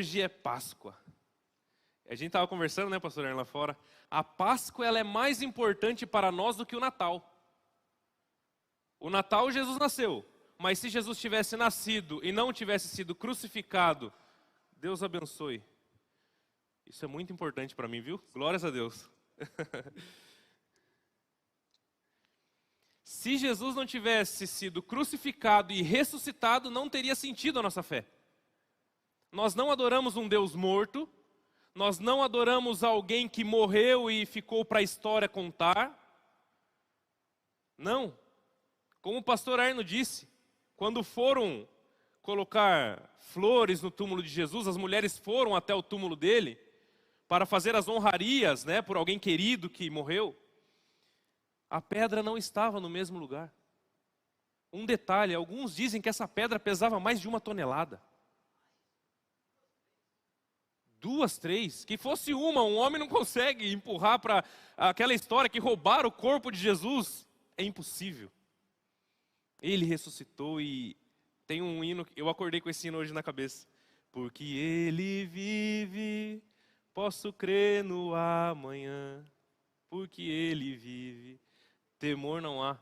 hoje é Páscoa. A gente estava conversando, né, pastor Aaron, lá fora. A Páscoa, ela é mais importante para nós do que o Natal. O Natal, Jesus nasceu. Mas se Jesus tivesse nascido e não tivesse sido crucificado, Deus abençoe. Isso é muito importante para mim, viu? Glórias a Deus. Se Jesus não tivesse sido crucificado e ressuscitado, não teria sentido a nossa fé. Nós não adoramos um Deus morto, nós não adoramos alguém que morreu e ficou para a história contar. Não. Como o pastor Arno disse, quando foram colocar flores no túmulo de Jesus, as mulheres foram até o túmulo dele para fazer as honrarias, né, por alguém querido que morreu. A pedra não estava no mesmo lugar. Um detalhe, alguns dizem que essa pedra pesava mais de 1 tonelada. 2, 3, que fosse um homem não consegue empurrar para aquela história que roubaram o corpo de Jesus. É impossível. Ele ressuscitou e tem um hino, eu acordei com esse hino hoje na cabeça. Porque ele vive, posso crer no amanhã. Porque ele vive, temor não há.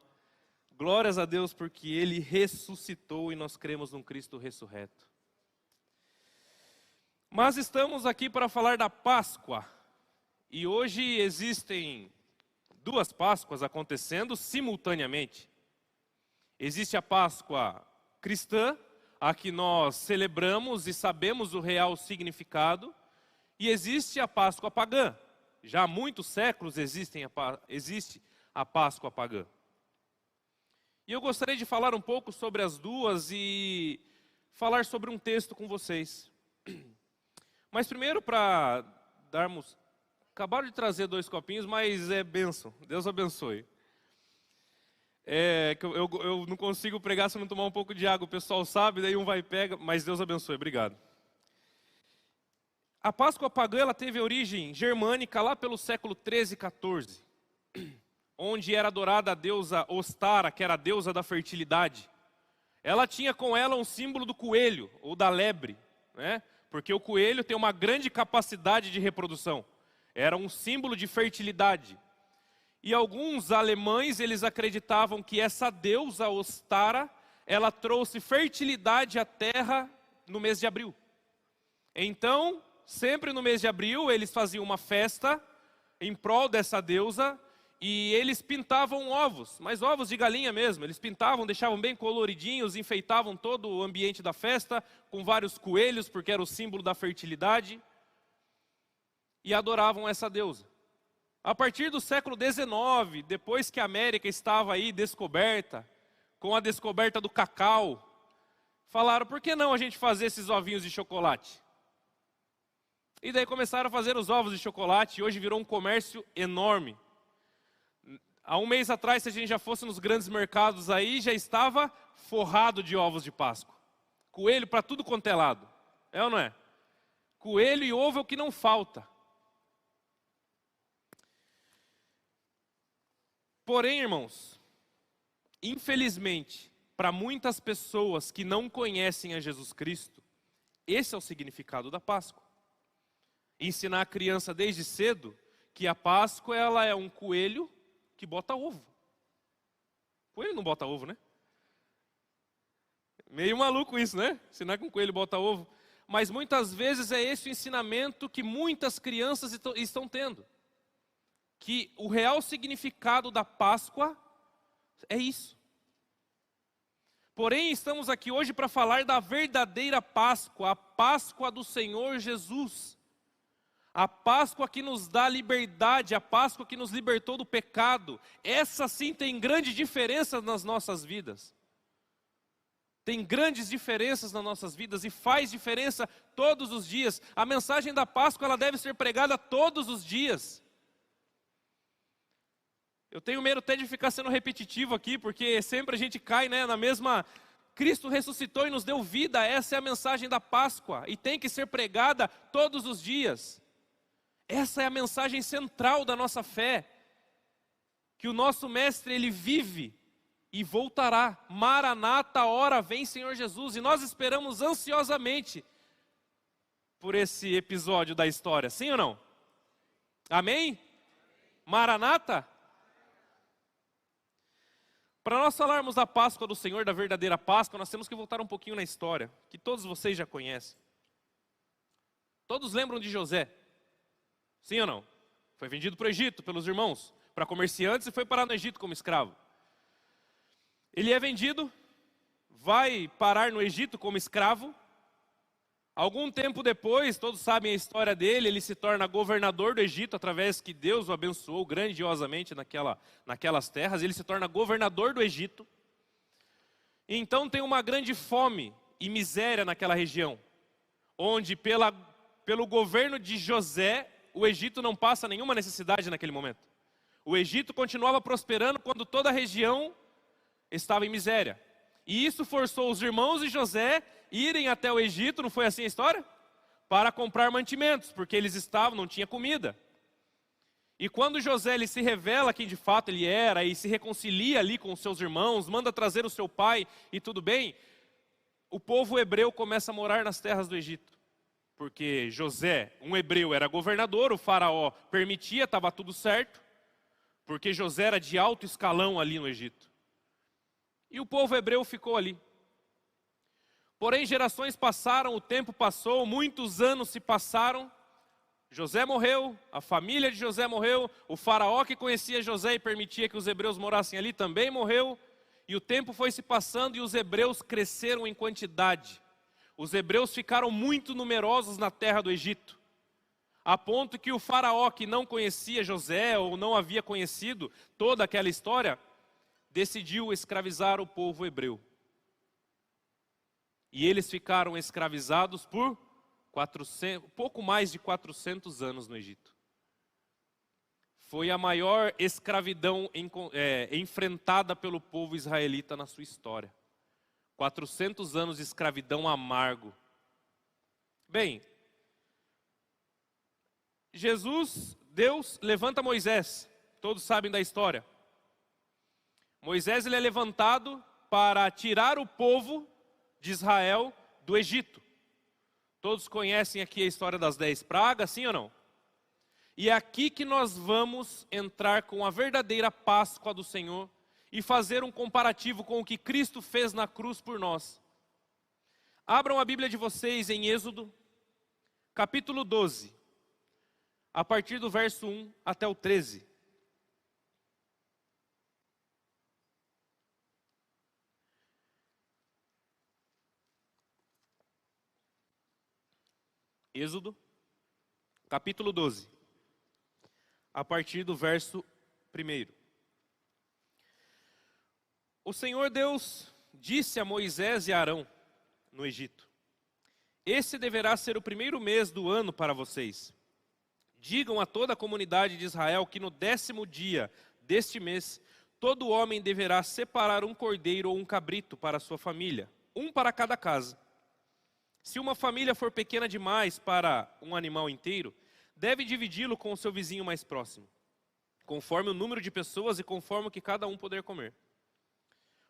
Glórias a Deus porque ele ressuscitou e nós cremos num Cristo ressurreto. Mas estamos aqui para falar da Páscoa. E hoje existem 2 Páscoas acontecendo simultaneamente. Existe a Páscoa cristã, a que nós celebramos e sabemos o real significado. E existe a Páscoa pagã. Já há muitos séculos existe a Páscoa pagã. E eu gostaria de falar um pouco sobre as duas e falar sobre um texto com vocês. Mas primeiro para darmos... Acabaram de trazer 2 copinhos, mas é bênção. Deus abençoe. Que eu não consigo pregar se eu não tomar um pouco de água. O pessoal sabe, daí um vai e pega, mas Deus abençoe. Obrigado. A Páscoa pagã ela teve origem germânica lá pelo século 13 e 14. Onde era adorada a deusa Ostara, que era a deusa da fertilidade. Ela tinha com ela um símbolo do coelho, ou da lebre, né? Porque o coelho tem uma grande capacidade de reprodução. Era um símbolo de fertilidade. E alguns alemães, eles acreditavam que essa deusa Ostara, ela trouxe fertilidade à terra no mês de abril. Então, sempre no mês de abril, eles faziam uma festa em prol dessa deusa, e eles pintavam ovos, mas ovos de galinha mesmo. Eles pintavam, deixavam bem coloridinhos, enfeitavam todo o ambiente da festa, com vários coelhos, porque era o símbolo da fertilidade. E adoravam essa deusa. A partir do século XIX, depois que a América estava aí descoberta, com a descoberta do cacau, falaram, por que não a gente fazer esses ovinhos de chocolate? E daí começaram a fazer os ovos de chocolate, e hoje virou um comércio enorme. Há um mês atrás, se a gente já fosse nos grandes mercados aí, já estava forrado de ovos de Páscoa. Coelho para tudo quanto é lado. É ou não é? Coelho e ovo é o que não falta. Porém, irmãos, infelizmente, para muitas pessoas que não conhecem a Jesus Cristo, esse é o significado da Páscoa. Ensinar a criança desde cedo que a Páscoa ela é um coelho que bota ovo. Coelho não bota ovo, né? Meio maluco isso, né? Ensinar que um coelho bota ovo. Mas muitas vezes é esse o ensinamento que muitas crianças estão tendo. Que o real significado da Páscoa é isso. Porém, estamos aqui hoje para falar da verdadeira Páscoa, a Páscoa do Senhor Jesus. A Páscoa que nos dá liberdade, a Páscoa que nos libertou do pecado. Essa sim tem grande diferença nas nossas vidas. Tem grandes diferenças nas nossas vidas e faz diferença todos os dias. A mensagem da Páscoa ela deve ser pregada todos os dias. Eu tenho medo até de ficar sendo repetitivo aqui, porque sempre a gente cai, né, na mesma... Cristo ressuscitou e nos deu vida, essa é a mensagem da Páscoa. E tem que ser pregada todos os dias. Essa é a mensagem central da nossa fé. Que o nosso Mestre, Ele vive e voltará. Maranata, hora vem Senhor Jesus. E nós esperamos ansiosamente por esse episódio da história, sim ou não? Amém? Maranata? Para nós falarmos da Páscoa do Senhor, da verdadeira Páscoa, nós temos que voltar um pouquinho na história, que todos vocês já conhecem. Todos lembram de José? Sim ou não? Foi vendido para o Egito pelos irmãos, para comerciantes, e foi parar no Egito como escravo. Ele é vendido, vai parar no Egito como escravo. Algum tempo depois, todos sabem a história dele, ele se torna governador do Egito, através que Deus o abençoou grandiosamente naquelas terras. Ele se torna governador do Egito. E então tem uma grande fome e miséria naquela região, onde pelo governo de José, o Egito não passa nenhuma necessidade naquele momento. O Egito continuava prosperando quando toda a região estava em miséria. E isso forçou os irmãos de José irem até o Egito, não foi assim a história? Para comprar mantimentos, porque eles não tinha comida. E quando José ele se revela quem de fato ele era, e se reconcilia ali com os seus irmãos, manda trazer o seu pai e tudo bem, o povo hebreu começa a morar nas terras do Egito. Porque José, um hebreu, era governador, o faraó permitia, estava tudo certo, porque José era de alto escalão ali no Egito. E o povo hebreu ficou ali. Porém, gerações passaram, o tempo passou, muitos anos se passaram. José morreu, a família de José morreu, o faraó que conhecia José e permitia que os hebreus morassem ali também morreu. E o tempo foi se passando e os hebreus cresceram em quantidade. Os hebreus ficaram muito numerosos na terra do Egito, a ponto que o faraó que não conhecia José ou não havia conhecido toda aquela história, decidiu escravizar o povo hebreu. E eles ficaram escravizados por pouco mais de 400 anos no Egito. Foi a maior escravidão enfrentada pelo povo israelita na sua história. 400 anos de escravidão amargo. Bem, Deus levanta Moisés, todos sabem da história. Moisés ele é levantado para tirar o povo de Israel do Egito. Todos conhecem aqui a história das 10 pragas, sim ou não? E é aqui que nós vamos entrar com a verdadeira Páscoa do Senhor e fazer um comparativo com o que Cristo fez na cruz por nós. Abram a Bíblia de vocês em Êxodo, capítulo 12, a partir do verso 1 até o 13. Êxodo, capítulo 12, a partir do verso 1. O Senhor Deus disse a Moisés e a Arão, no Egito: esse deverá ser o primeiro mês do ano para vocês. Digam a toda a comunidade de Israel que no 10º dia deste mês, todo homem deverá separar um cordeiro ou um cabrito para a sua família, um para cada casa. Se uma família for pequena demais para um animal inteiro, deve dividi-lo com o seu vizinho mais próximo, conforme o número de pessoas e conforme o que cada um puder comer.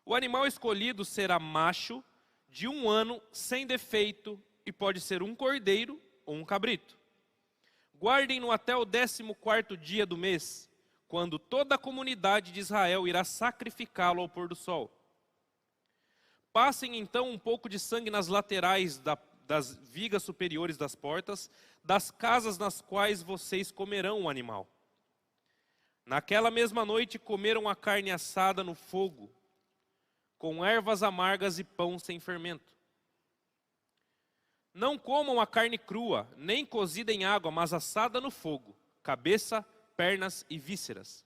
O animal escolhido será macho, de 1 ano, sem defeito, e pode ser um cordeiro ou um cabrito. Guardem-no até o 14º dia do mês, quando toda a comunidade de Israel irá sacrificá-lo ao pôr do sol. Passem então um pouco de sangue nas laterais das vigas superiores das portas, das casas nas quais vocês comerão o animal. Naquela mesma noite comeram a carne assada no fogo, com ervas amargas e pão sem fermento. Não comam a carne crua, nem cozida em água, mas assada no fogo, cabeça, pernas e vísceras.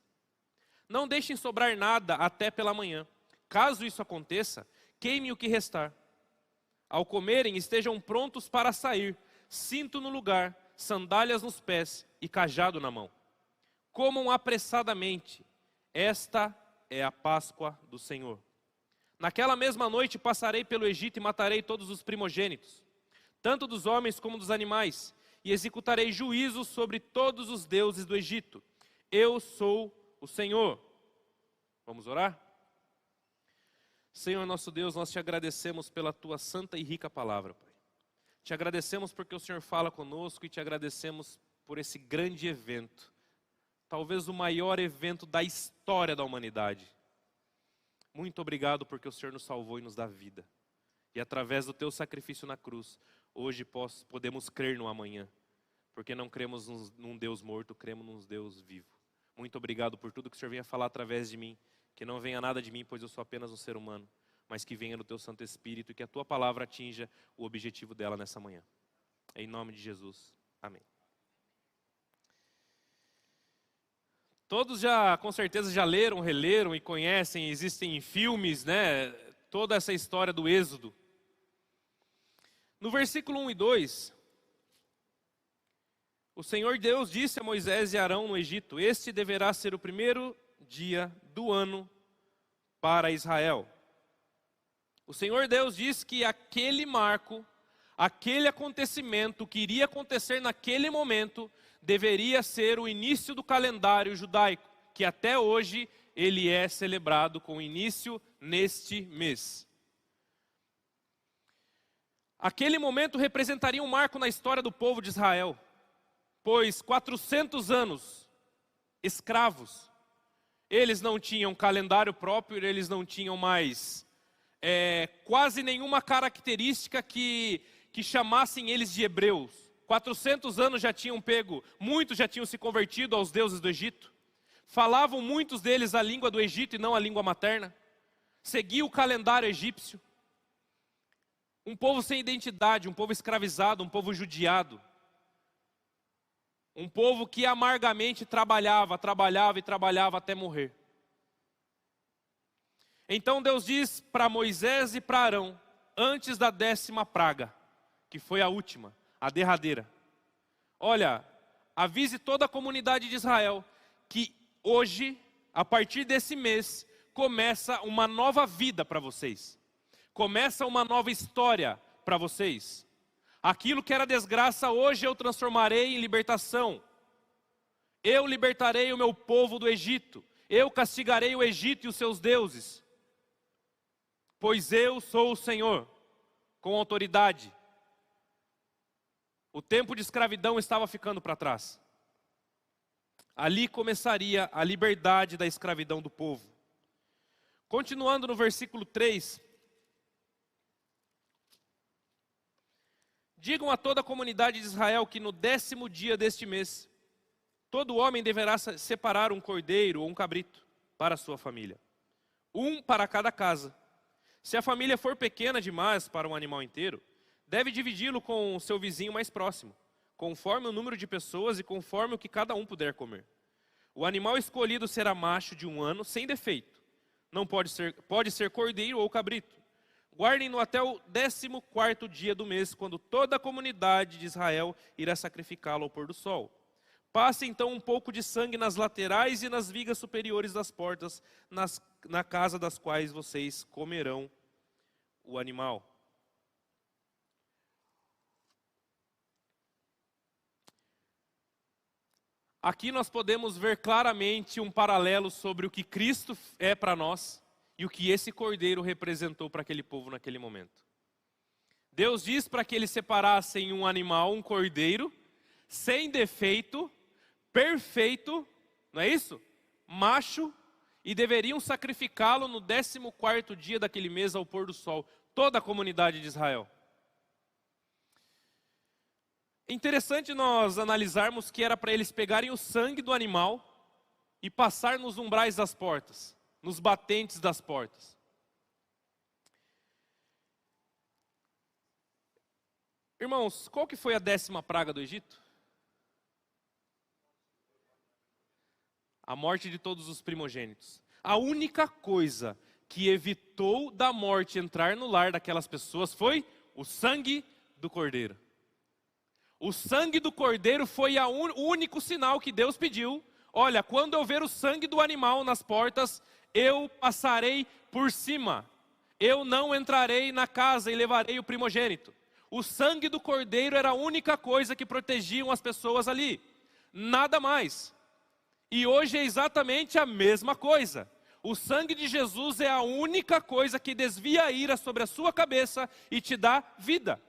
Não deixem sobrar nada até pela manhã. Caso isso aconteça, queime o que restar. Ao comerem, estejam prontos para sair, cinto no lugar, sandálias nos pés e cajado na mão. Comam apressadamente. Esta é a Páscoa do Senhor. Naquela mesma noite passarei pelo Egito e matarei todos os primogênitos, tanto dos homens como dos animais, e executarei juízo sobre todos os deuses do Egito. Eu sou o Senhor. Vamos orar? Senhor nosso Deus, nós te agradecemos pela tua santa e rica palavra, Pai. Te agradecemos porque o Senhor fala conosco e te agradecemos por esse grande evento. Talvez o maior evento da história da humanidade. Muito obrigado porque o Senhor nos salvou e nos dá vida. E através do teu sacrifício na cruz, hoje podemos crer no amanhã. Porque não cremos num Deus morto, cremos num Deus vivo. Muito obrigado por tudo que o Senhor venha falar através de mim. Que não venha nada de mim, pois eu sou apenas um ser humano. Mas que venha do teu Santo Espírito e que a tua palavra atinja o objetivo dela nessa manhã. Em nome de Jesus. Amém. Todos já, com certeza, já leram, releram e conhecem, existem filmes, né? Toda essa história do Êxodo. No versículo 1 e 2, o Senhor Deus disse a Moisés e Arão no Egito: este deverá ser o primeiro dia do ano para Israel. O Senhor Deus disse que aquele marco, aquele acontecimento que iria acontecer naquele momento, deveria ser o início do calendário judaico, que até hoje ele é celebrado com início neste mês. Aquele momento representaria um marco na história do povo de Israel, pois 400 anos escravos, eles não tinham calendário próprio, eles não tinham mais quase nenhuma característica que chamassem eles de hebreus. 400 anos já tinham pego, muitos já tinham se convertido aos deuses do Egito. Falavam muitos deles a língua do Egito e não a língua materna. Seguiam o calendário egípcio. Um povo sem identidade, um povo escravizado, um povo judiado. Um povo que amargamente trabalhava até morrer. Então Deus diz para Moisés e para Arão, antes da 10ª praga, que foi a última, a derradeira: olha, avise toda a comunidade de Israel que hoje, a partir desse mês, começa uma nova vida para vocês. Começa uma nova história para vocês. Aquilo que era desgraça, hoje eu transformarei em libertação. Eu libertarei o meu povo do Egito. Eu castigarei o Egito e os seus deuses. Pois eu sou o Senhor, com autoridade. O tempo de escravidão estava ficando para trás. Ali começaria a liberdade da escravidão do povo. Continuando no versículo 3. Digam a toda a comunidade de Israel que no 10º dia deste mês, todo homem deverá separar um cordeiro ou um cabrito para a sua família. Um para cada casa. Se a família for pequena demais para um animal inteiro, deve dividi-lo com o seu vizinho mais próximo, conforme o número de pessoas e conforme o que cada um puder comer. O animal escolhido será macho de 1 ano, sem defeito. Não pode ser cordeiro ou cabrito. Guardem-no até o 14º dia do mês, quando toda a comunidade de Israel irá sacrificá-lo ao pôr do sol. Passe então um pouco de sangue nas laterais e nas vigas superiores das portas, na casa das quais vocês comerão o animal. Aqui nós podemos ver claramente um paralelo sobre o que Cristo é para nós e o que esse cordeiro representou para aquele povo naquele momento. Deus diz para que eles separassem um animal, um cordeiro, sem defeito, perfeito, não é isso? Macho, e deveriam sacrificá-lo no 14º dia daquele mês ao pôr do sol, toda a comunidade de Israel. É interessante nós analisarmos que era para eles pegarem o sangue do animal e passar nos umbrais das portas, nos batentes das portas. Irmãos, qual que foi a 10ª praga do Egito? A morte de todos os primogênitos. A única coisa que evitou da morte entrar no lar daquelas pessoas foi o sangue do cordeiro. O sangue do cordeiro foi o único sinal que Deus pediu. Olha, quando eu ver o sangue do animal nas portas, eu passarei por cima. Eu não entrarei na casa e levarei o primogênito. O sangue do cordeiro era a única coisa que protegiam as pessoas ali. Nada mais. E hoje é exatamente a mesma coisa. O sangue de Jesus é a única coisa que desvia a ira sobre a sua cabeça e te dá vida.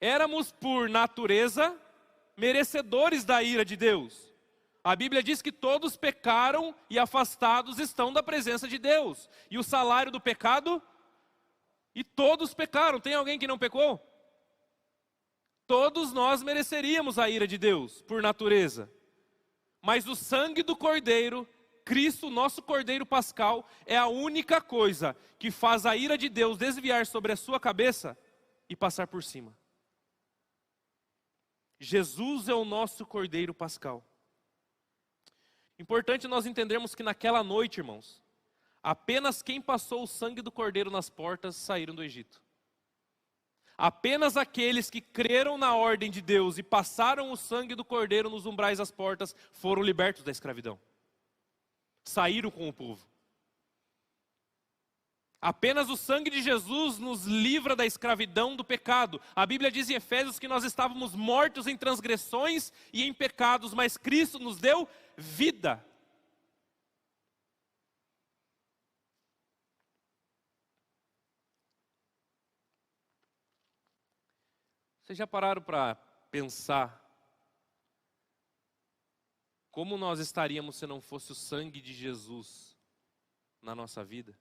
éramos por natureza merecedores da ira de Deus. A Bíblia diz que todos pecaram e afastados estão da presença de Deus. E o salário do pecado? E todos pecaram. Tem alguém que não pecou? Todos nós mereceríamos a ira de Deus, por natureza. Mas o sangue do Cordeiro, Cristo, nosso Cordeiro Pascal, é a única coisa que faz a ira de Deus desviar sobre a sua cabeça e passar por cima. Jesus é o nosso Cordeiro Pascal. Importante nós entendermos que naquela noite, irmãos, apenas quem passou o sangue do Cordeiro nas portas saíram do Egito. Apenas aqueles que creram na ordem de Deus e passaram o sangue do Cordeiro nos umbrais das portas foram libertos da escravidão. Saíram com o povo. Apenas o sangue de Jesus nos livra da escravidão do pecado. A Bíblia diz em Efésios que nós estávamos mortos em transgressões e em pecados, mas Cristo nos deu vida. Vocês já pararam para pensar como nós estaríamos se não fosse o sangue de Jesus na nossa vida?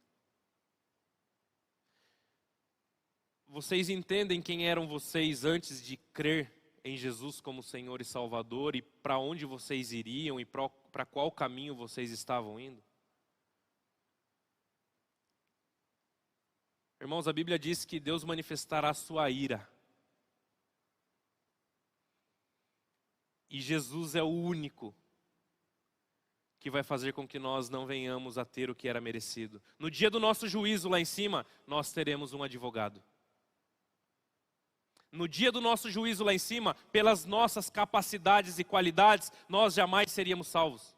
Vocês entendem quem eram vocês antes de crer em Jesus como Senhor e Salvador e para onde vocês iriam e para qual caminho vocês estavam indo? Irmãos, a Bíblia diz que Deus manifestará a sua ira. E Jesus é o único que vai fazer com que nós não venhamos a ter o que era merecido. No dia do nosso juízo lá em cima, nós teremos um advogado. No dia do nosso juízo lá em cima, pelas nossas capacidades e qualidades, nós jamais seríamos salvos.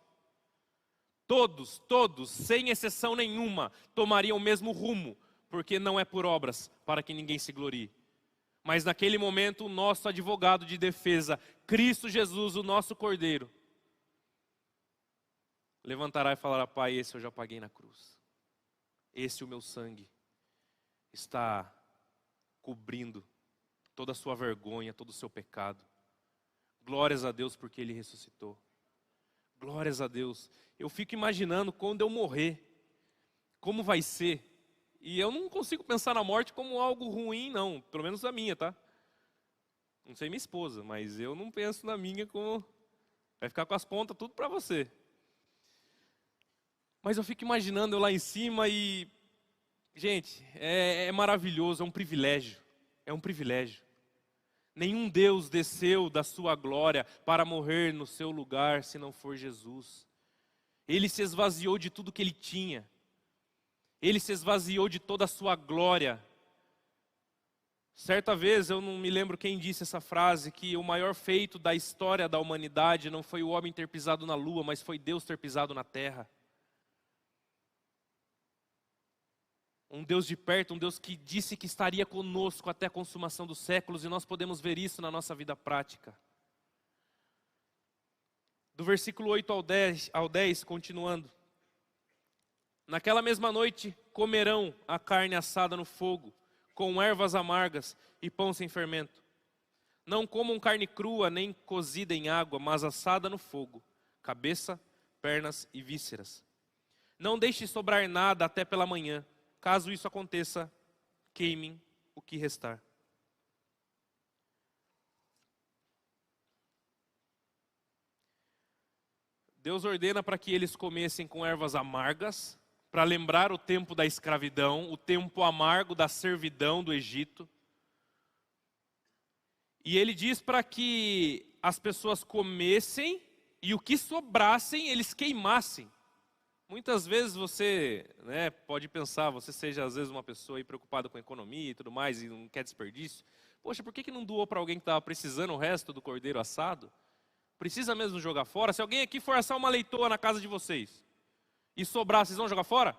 Todos, sem exceção nenhuma, tomariam o mesmo rumo, porque não é por obras, para que ninguém se glorie. Mas naquele momento, o nosso advogado de defesa, Cristo Jesus, o nosso Cordeiro, levantará e falará: Pai, esse eu já paguei na cruz. Esse o meu sangue está cobrindo toda a sua vergonha, todo o seu pecado. Glórias a Deus porque Ele ressuscitou. Glórias a Deus. Eu fico imaginando quando eu morrer, como vai ser. E eu não consigo pensar na morte como algo ruim, não. Pelo menos a minha, tá? Não sei minha esposa, mas eu não penso na minha como... Vai ficar com as pontas tudo para você. Mas eu fico imaginando eu lá em cima e... Gente, é maravilhoso, é um privilégio. É um privilégio. Nenhum Deus desceu da sua glória para morrer no seu lugar se não for Jesus. Ele se esvaziou de tudo que Ele tinha. Ele se esvaziou de toda a sua glória. Certa vez, eu não me lembro quem disse essa frase, que o maior feito da história da humanidade não foi o homem ter pisado na lua, mas foi Deus ter pisado na terra. Um Deus de perto, um Deus que disse que estaria conosco até a consumação dos séculos, e nós podemos ver isso na nossa vida prática. Do versículo 8 ao 10, continuando. Naquela mesma noite comerão a carne assada no fogo, com ervas amargas e pão sem fermento. Não comam carne crua nem cozida em água, mas assada no fogo, cabeça, pernas e vísceras. Não deixe sobrar nada até pela manhã. Caso isso aconteça, queimem o que restar. Deus ordena para que eles comessem com ervas amargas, para lembrar o tempo da escravidão, o tempo amargo da servidão do Egito. E Ele diz para que as pessoas comessem e o que sobrassem eles queimassem. Muitas vezes você pode pensar, você seja às vezes uma pessoa aí preocupada com a economia e tudo mais e não quer desperdício. Poxa, por que não doou para alguém que estava precisando o resto do cordeiro assado? Precisa mesmo jogar fora? Se alguém aqui for assar uma leitoa na casa de vocês e sobrar, vocês vão jogar fora?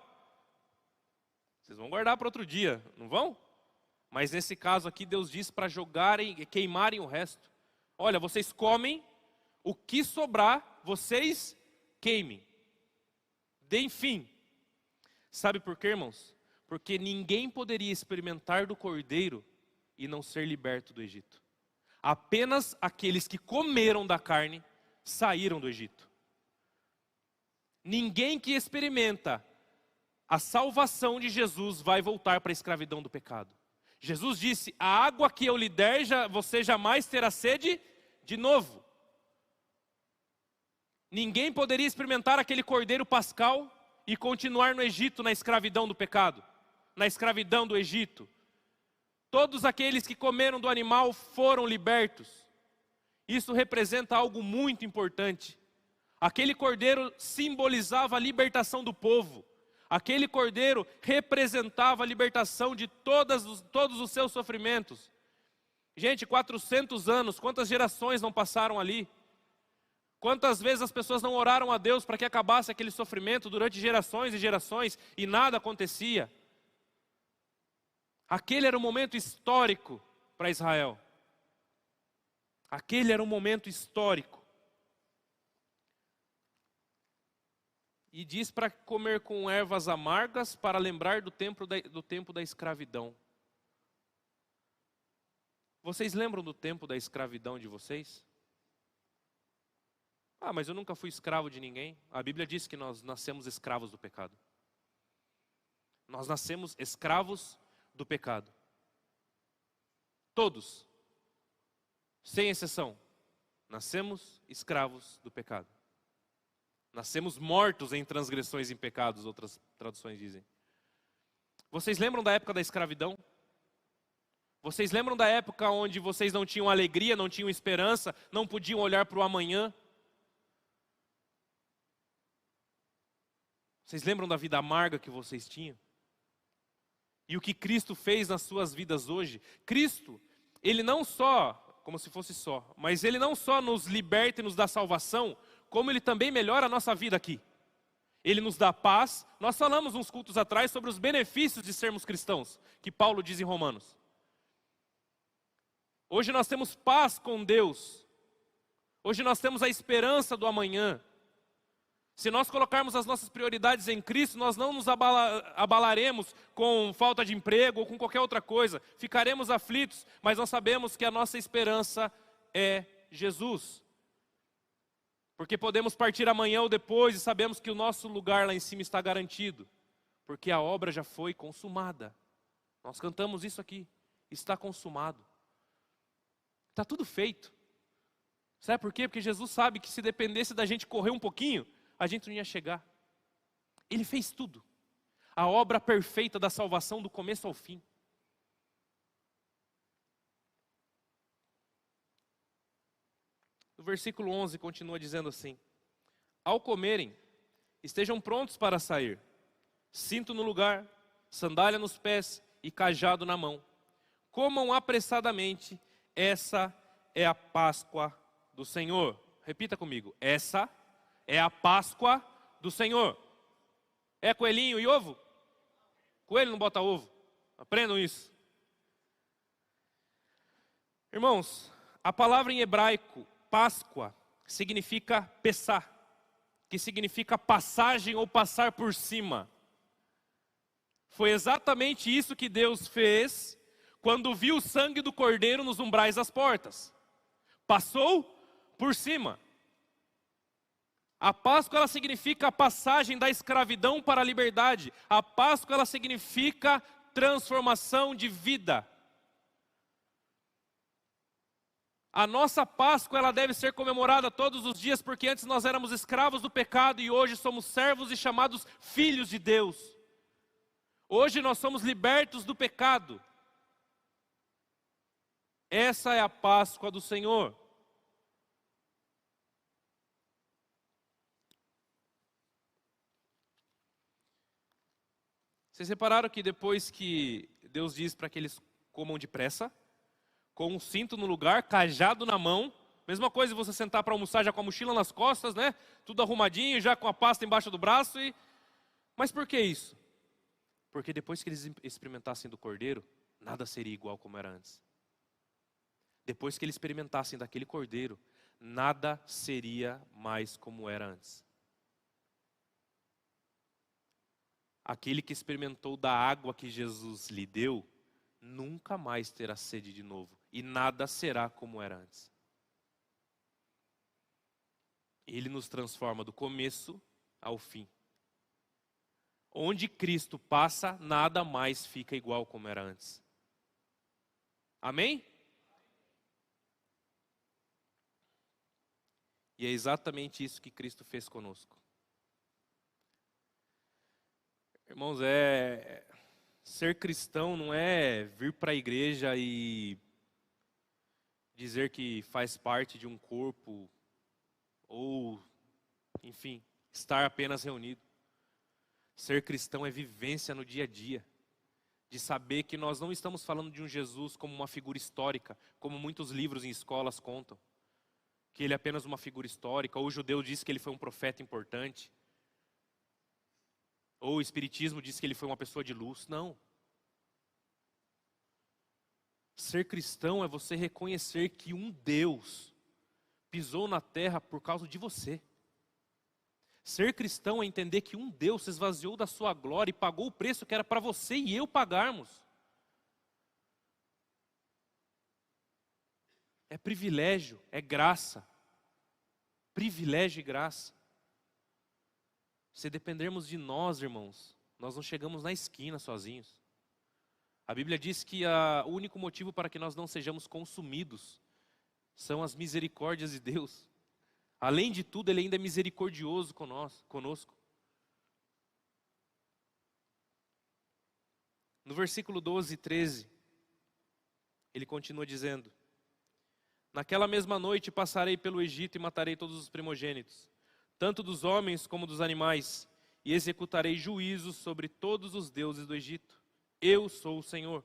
Vocês vão guardar para outro dia, não vão? Mas nesse caso aqui Deus diz para queimarem o resto. Olha, vocês comem, o que sobrar, vocês queimem. Deem fim. Sabe por quê, irmãos? Porque ninguém poderia experimentar do Cordeiro e não ser liberto do Egito. Apenas aqueles que comeram da carne saíram do Egito. Ninguém que experimenta a salvação de Jesus vai voltar para a escravidão do pecado. Jesus disse: a água que eu lhe der, você jamais terá sede de novo. Ninguém poderia experimentar aquele cordeiro pascal e continuar no Egito, na escravidão do pecado, na escravidão do Egito. Todos aqueles que comeram do animal foram libertos. Isso representa algo muito importante. Aquele cordeiro simbolizava a libertação do povo. Aquele cordeiro representava a libertação de todos os seus sofrimentos. Gente, 400 anos, quantas gerações não passaram ali? Quantas vezes as pessoas não oraram a Deus para que acabasse aquele sofrimento durante gerações e gerações e nada acontecia? Aquele era um momento histórico para Israel. Aquele era um momento histórico. E diz para comer com ervas amargas para lembrar do tempo da escravidão. Vocês lembram do tempo da escravidão de vocês? Ah, mas eu nunca fui escravo de ninguém. A Bíblia diz que nós nascemos escravos do pecado. Nós nascemos escravos do pecado. Todos, sem exceção, nascemos escravos do pecado. Nascemos mortos em transgressões e em pecados, outras traduções dizem. Vocês lembram da época da escravidão? Vocês lembram da época onde vocês não tinham alegria, não tinham esperança, não podiam olhar para o amanhã? Vocês lembram da vida amarga que vocês tinham? E o que Cristo fez nas suas vidas hoje? Cristo, Ele não só, como se fosse só, mas Ele não só nos liberta e nos dá salvação, como Ele também melhora a nossa vida aqui. Ele nos dá paz. Nós falamos uns cultos atrás sobre os benefícios de sermos cristãos, que Paulo diz em Romanos. Hoje nós temos paz com Deus. Hoje nós temos a esperança do amanhã. Se nós colocarmos as nossas prioridades em Cristo, nós não nos abalaremos com falta de emprego ou com qualquer outra coisa. Ficaremos aflitos, mas nós sabemos que a nossa esperança é Jesus. Porque podemos partir amanhã ou depois e sabemos que o nosso lugar lá em cima está garantido. Porque a obra já foi consumada. Nós cantamos isso aqui. Está consumado. Está tudo feito. Sabe por quê? Porque Jesus sabe que se dependesse da gente correr um pouquinho, a gente não ia chegar. Ele fez tudo. A obra perfeita da salvação do começo ao fim. No versículo 11 continua dizendo assim: ao comerem, estejam prontos para sair, cinto no lugar, sandália nos pés e cajado na mão. Comam apressadamente, essa é a Páscoa do Senhor. Repita comigo: essa é a Páscoa do Senhor. É coelhinho e ovo? Coelho não bota ovo. Aprendam isso. Irmãos, a palavra em hebraico Páscoa significa pessar, que significa passagem ou passar por cima. Foi exatamente isso que Deus fez quando viu o sangue do cordeiro nos umbrais das portas. Passou por cima. A Páscoa ela significa a passagem da escravidão para a liberdade. A Páscoa ela significa transformação de vida. A nossa Páscoa ela deve ser comemorada todos os dias, porque antes nós éramos escravos do pecado e hoje somos servos e chamados filhos de Deus. Hoje nós somos libertos do pecado. Essa é a Páscoa do Senhor. Vocês repararam que depois que Deus diz para que eles comam depressa, com um cinto no lugar, cajado na mão, mesma coisa você sentar para almoçar já com a mochila nas costas, né? Tudo arrumadinho, já com a pasta embaixo do braço. Mas por que isso? Porque depois que eles experimentassem do cordeiro, nada seria igual como era antes. Depois que eles experimentassem daquele cordeiro, nada seria mais como era antes. Aquele que experimentou da água que Jesus lhe deu, nunca mais terá sede de novo. e nada será como era antes. Ele nos transforma do começo ao fim. Onde Cristo passa, nada mais fica igual como era antes. Amém? E é exatamente isso que Cristo fez conosco. Irmãos, ser cristão não é vir para a igreja e dizer que faz parte de um corpo, ou, enfim, estar apenas reunido. Ser cristão é vivência no dia a dia, de saber que nós não estamos falando de um Jesus como uma figura histórica, como muitos livros em escolas contam, que ele é apenas uma figura histórica, ou o judeu diz que ele foi um profeta importante, ou o espiritismo diz que ele foi uma pessoa de luz. Não. Ser cristão é você reconhecer que um Deus pisou na terra por causa de você. Ser cristão é entender que um Deus se esvaziou da sua glória e pagou o preço que era para você e eu pagarmos. É privilégio, é graça. Privilégio e graça. Se dependermos de nós, irmãos, nós não chegamos na esquina sozinhos. A Bíblia diz que o único motivo para que nós não sejamos consumidos são as misericórdias de Deus. Além de tudo, Ele ainda é misericordioso conosco. No versículo 12 e 13, ele continua dizendo: naquela mesma noite passarei pelo Egito e matarei todos os primogênitos, tanto dos homens como dos animais, e executarei juízos sobre todos os deuses do Egito. Eu sou o Senhor.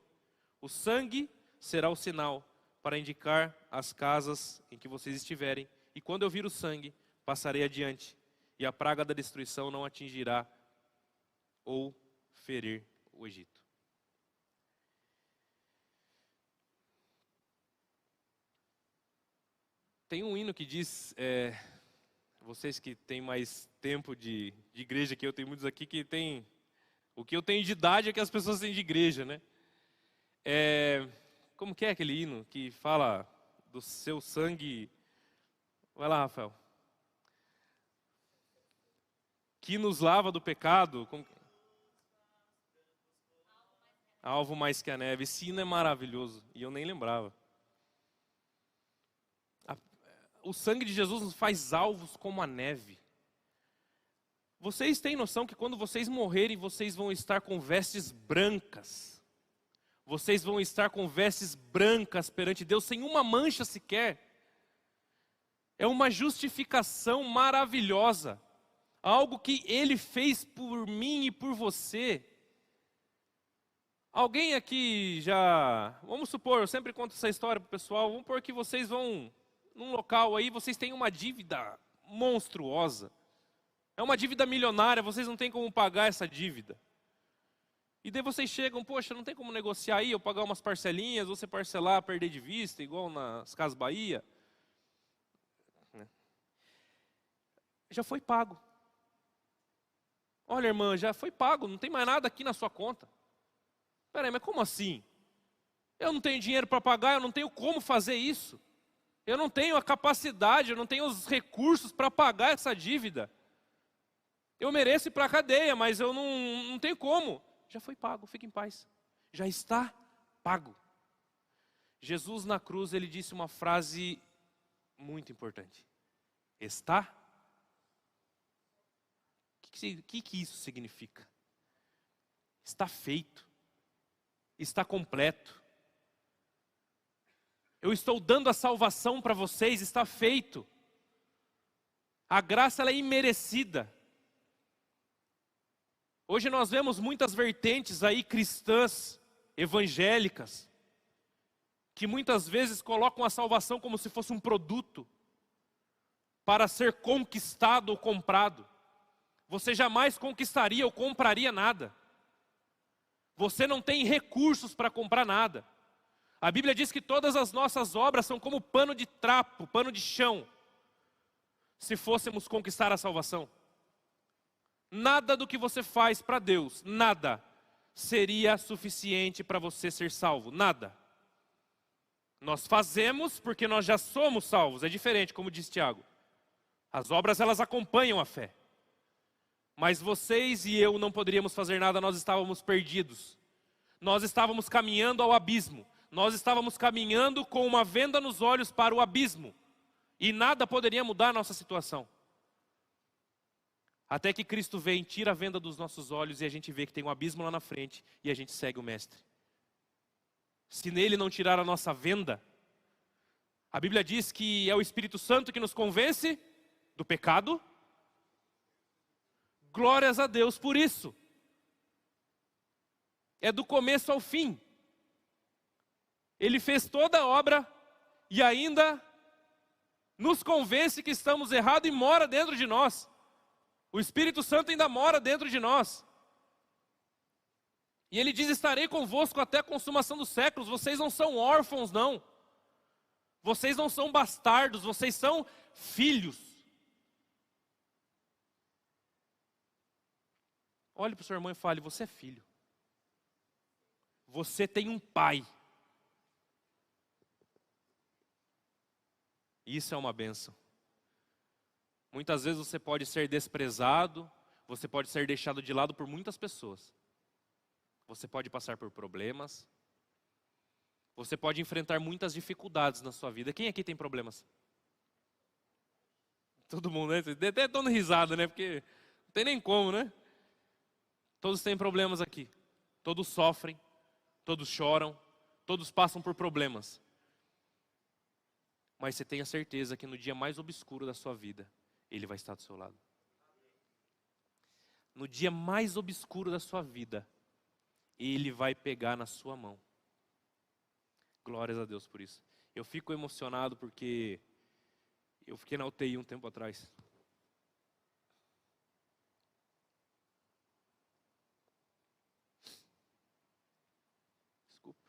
O sangue será o sinal para indicar as casas em que vocês estiverem, e quando eu vir o sangue, passarei adiante, e a praga da destruição não atingirá ou ferir o Egito. Tem um hino que diz, vocês que têm mais tempo de igreja que eu, tenho muitos aqui que tem, o que eu tenho de idade é que as pessoas têm de igreja, né? Como que é aquele hino que fala do seu sangue? Vai lá, Rafael. Que nos lava do pecado. Alvo mais que a neve. Esse hino é maravilhoso e eu nem lembrava. O sangue de Jesus nos faz alvos como a neve. Vocês têm noção que quando vocês morrerem, vocês vão estar com vestes brancas. Vocês vão estar com vestes brancas perante Deus, sem uma mancha sequer. É uma justificação maravilhosa. Algo que Ele fez por mim e por você. Alguém aqui já... Vamos supor, eu sempre conto essa história para o pessoal. Vamos supor que vocês vão num local aí, vocês têm uma dívida monstruosa. É uma dívida milionária, vocês não têm como pagar essa dívida. E daí vocês chegam, poxa, não tem como negociar aí, eu pagar umas parcelinhas, você parcelar, perder de vista, igual nas Casas Bahia. Já foi pago. Olha, irmã, já foi pago, não tem mais nada aqui na sua conta. Peraí, mas como assim? Eu não tenho dinheiro para pagar, eu não tenho como fazer isso. Eu não tenho a capacidade, eu não tenho os recursos para pagar essa dívida. Eu mereço ir para a cadeia, mas eu não tenho como. Já foi pago, fique em paz. Já está pago. Jesus na cruz, ele disse uma frase muito importante. Está? O que isso significa? Está feito. Está completo. Eu estou dando a salvação para vocês, está feito. A graça ela é imerecida. Hoje nós vemos muitas vertentes aí cristãs, evangélicas, que muitas vezes colocam a salvação como se fosse um produto para ser conquistado ou comprado. Você jamais conquistaria ou compraria nada. Você não tem recursos para comprar nada. A Bíblia diz que todas as nossas obras são como pano de trapo, pano de chão, se fôssemos conquistar a salvação. Nada do que você faz para Deus, nada, seria suficiente para você ser salvo, nada. Nós fazemos porque nós já somos salvos. É diferente, como diz Tiago. As obras, elas acompanham a fé. Mas vocês e eu não poderíamos fazer nada, nós estávamos perdidos. Nós estávamos caminhando ao abismo. Nós estávamos caminhando com uma venda nos olhos para o abismo. E nada poderia mudar a nossa situação. Até que Cristo vem, tira a venda dos nossos olhos e a gente vê que tem um abismo lá na frente e a gente segue o Mestre. Se nele não tirar a nossa venda, a Bíblia diz que é o Espírito Santo que nos convence do pecado. Glórias a Deus por isso. É do começo ao fim. Ele fez toda a obra e ainda nos convence que estamos errados e mora dentro de nós. O Espírito Santo ainda mora dentro de nós. E ele diz: estarei convosco até a consumação dos séculos. Vocês não são órfãos, não. Vocês não são bastardos, vocês são filhos. Olhe para o seu irmão e fale: você é filho. Você tem um pai. Isso é uma bênção. Muitas vezes você pode ser desprezado, você pode ser deixado de lado por muitas pessoas. Você pode passar por problemas. Você pode enfrentar muitas dificuldades na sua vida. Quem aqui tem problemas? Todo mundo, né? Até dando risada, né? Porque não tem nem como, né? Todos têm problemas aqui. Todos sofrem, todos choram, todos passam por problemas. Mas você tenha certeza que no dia mais obscuro da sua vida, Ele vai estar do seu lado. No dia mais obscuro da sua vida, Ele vai pegar na sua mão. Glórias a Deus por isso. Eu fico emocionado porque eu fiquei na UTI um tempo atrás. Desculpa.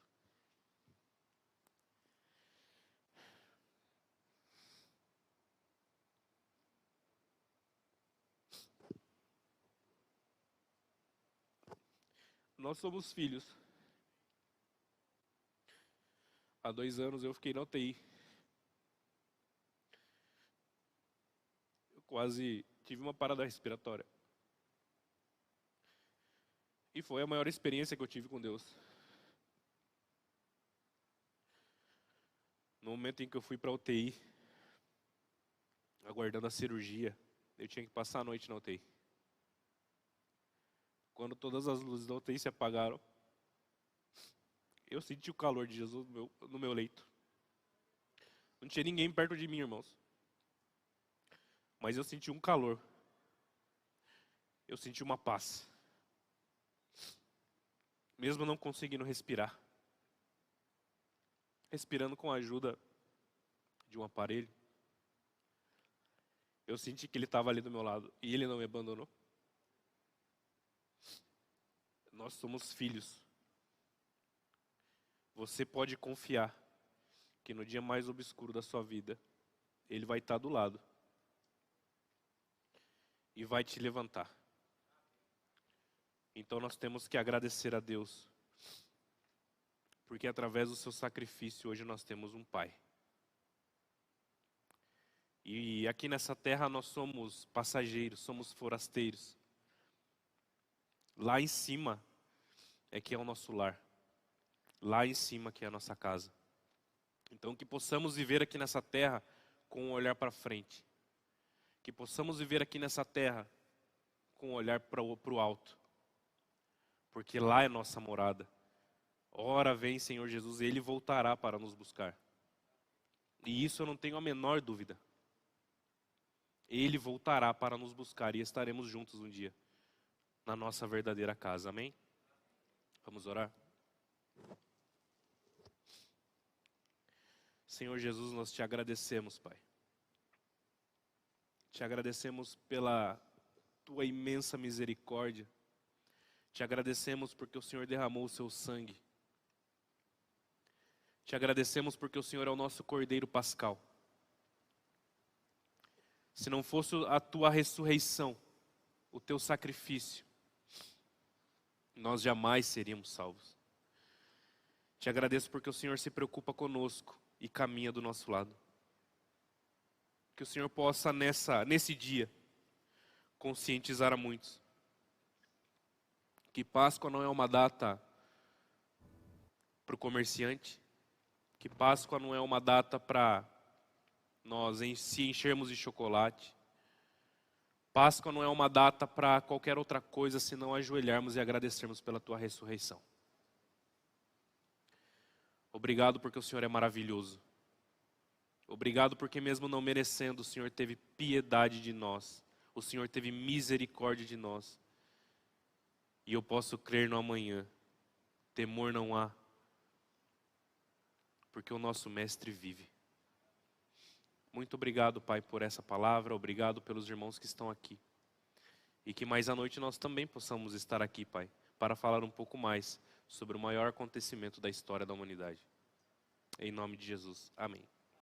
Nós somos filhos. Há 2 anos eu fiquei na UTI. Eu quase tive uma parada respiratória. E foi a maior experiência que eu tive com Deus. No momento em que eu fui para a UTI, aguardando a cirurgia, eu tinha que passar a noite na UTI. Quando todas as luzes da UTI se apagaram, eu senti o calor de Jesus no meu leito. Não tinha ninguém perto de mim, irmãos. Mas eu senti um calor. Eu senti uma paz. Mesmo não conseguindo respirar. Respirando com a ajuda de um aparelho. Eu senti que Ele estava ali do meu lado. E Ele não me abandonou. Nós somos filhos. Você pode confiar que no dia mais obscuro da sua vida, Ele vai estar do lado. E vai te levantar. Então nós temos que agradecer a Deus. Porque através do seu sacrifício, hoje nós temos um Pai. E aqui nessa terra nós somos passageiros, somos forasteiros. Lá em cima é que é o nosso lar. Lá em cima que é a nossa casa. Então que possamos viver aqui nessa terra com um olhar para frente. Que possamos viver aqui nessa terra com um olhar para o alto. Porque lá é nossa morada. Ora vem Senhor Jesus, Ele voltará para nos buscar. E isso eu não tenho a menor dúvida. Ele voltará para nos buscar e estaremos juntos um dia. Na nossa verdadeira casa, amém? Vamos orar? Senhor Jesus, nós te agradecemos, Pai. Te agradecemos pela tua imensa misericórdia. Te agradecemos porque o Senhor derramou o seu sangue. Te agradecemos porque o Senhor é o nosso Cordeiro Pascal. Se não fosse a tua ressurreição, o teu sacrifício, nós jamais seríamos salvos. Te agradeço porque o Senhor se preocupa conosco. e caminha do nosso lado. Que o Senhor possa nesse dia conscientizar a muitos que Páscoa não é uma data para o comerciante, que Páscoa não é uma data para nós se enchermos de chocolate. Páscoa não é uma data para qualquer outra coisa senão ajoelharmos e agradecermos pela tua ressurreição. Obrigado porque o Senhor é maravilhoso. Obrigado porque mesmo não merecendo, o Senhor teve piedade de nós. O Senhor teve misericórdia de nós. E eu posso crer no amanhã. Temor não há. Porque o nosso Mestre vive. Muito obrigado, Pai, por essa palavra. Obrigado pelos irmãos que estão aqui. E que mais à noite nós também possamos estar aqui, Pai, para falar um pouco mais sobre o maior acontecimento da história da humanidade. Em nome de Jesus. Amém.